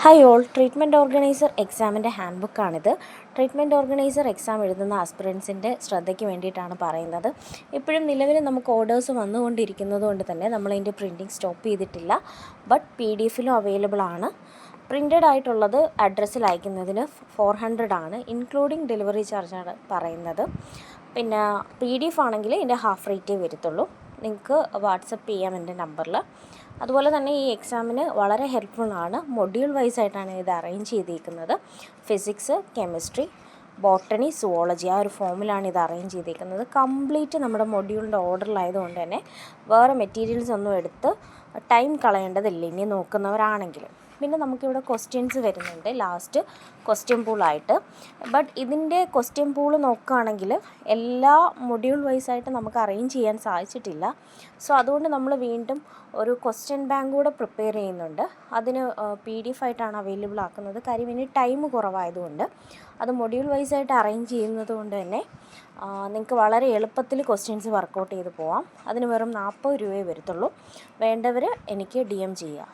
Hi all, treatment organiser എക്സാമിൻ്റെ hand ബുക്കാണിത്. Treatment organiser exam എഴുതുന്ന ആസ്പിറൻസിൻ്റെ ശ്രദ്ധയ്ക്ക് വേണ്ടിയിട്ടാണ് പറയുന്നത്. ഇപ്പോഴും നിലവിൽ നമുക്ക് ഓർഡേഴ്സ് വന്നുകൊണ്ടിരിക്കുന്നത് കൊണ്ട് തന്നെ നമ്മളതിൻ്റെ പ്രിൻറ്റിങ് സ്റ്റോപ്പ് ചെയ്തിട്ടില്ല. ബട്ട് PDF-ലും അവൈലബിൾ ആണ്. പ്രിൻറ്റഡ് ആയിട്ടുള്ളത് അഡ്രസ്സിൽ അയക്കുന്നതിന് 400 ആണ്, ഇൻക്ലൂഡിങ് ഡെലിവറി ചാർജാണ് പറയുന്നത്. പിന്നെ PDF ആണെങ്കിൽ ഇതിൻ്റെ ഹാഫ് റേറ്റേ വരത്തുള്ളൂ. നിങ്ങൾക്ക് വാട്സപ്പ് ചെയ്യാം എൻ്റെ നമ്പറിൽ. അതുപോലെ തന്നെ ഈ എക്സാമിന് വളരെ ഹെൽപ്ഫുള്ളാണ്. മൊഡ്യൂൾ വൈസ് ആയിട്ടാണ് ഇത് അറേഞ്ച് ചെയ്തിരിക്കുന്നത്. ഫിസിക്സ്, കെമിസ്ട്രി, ബോട്ടണി, സുവോളജി ആ ഒരു ഫോമിലാണ് ഇത് അറേഞ്ച് ചെയ്തിരിക്കുന്നത്. കംപ്ലീറ്റ് നമ്മുടെ മൊഡ്യൂളിൻ്റെ ഓർഡറിലായതുകൊണ്ട് തന്നെ വേറെ മെറ്റീരിയൽസ് ഒന്നും എടുത്ത് ടൈം കളയേണ്ടതില്ല ഇനി നോക്കുന്നവരാണെങ്കിൽ. പിന്നെ നമുക്കിവിടെ ക്വസ്റ്റ്യൻസ് വരുന്നുണ്ട് ലാസ്റ്റ് ക്വസ്റ്റ്യൻ പൂളായിട്ട്. ബട്ട് ഇതിൻ്റെ ക്വസ്റ്റ്യൻ പൂൾ നോക്കുകയാണെങ്കിൽ എല്ലാ മൊഡ്യൂൾ വൈസായിട്ട് നമുക്ക് അറേഞ്ച് ചെയ്യാൻ സാധിച്ചിട്ടില്ല. സോ അതുകൊണ്ട് നമ്മൾ വീണ്ടും ഒരു ക്വസ്റ്റ്യൻ ബാങ്ക് കൂടെ പ്രിപ്പയർ ചെയ്യുന്നുണ്ട്. അതിന് PDF ആയിട്ടാണ് അവൈലബിൾ ആക്കുന്നത്. കാര്യം ഇനി ടൈം കുറവായതുകൊണ്ട് അത് മൊഡ്യൂൾ വൈസായിട്ട് അറേഞ്ച് ചെയ്യുന്നത് കൊണ്ട് തന്നെ നിങ്ങൾക്ക് വളരെ എളുപ്പത്തിൽ ക്വസ്റ്റ്യൻസ് വർക്കൗട്ട് ചെയ്ത് പോവാം. അതിന് വെറും 40 രൂപയെ വരത്തുള്ളൂ. വേണ്ടവർ എനിക്ക് DM ചെയ്യുക.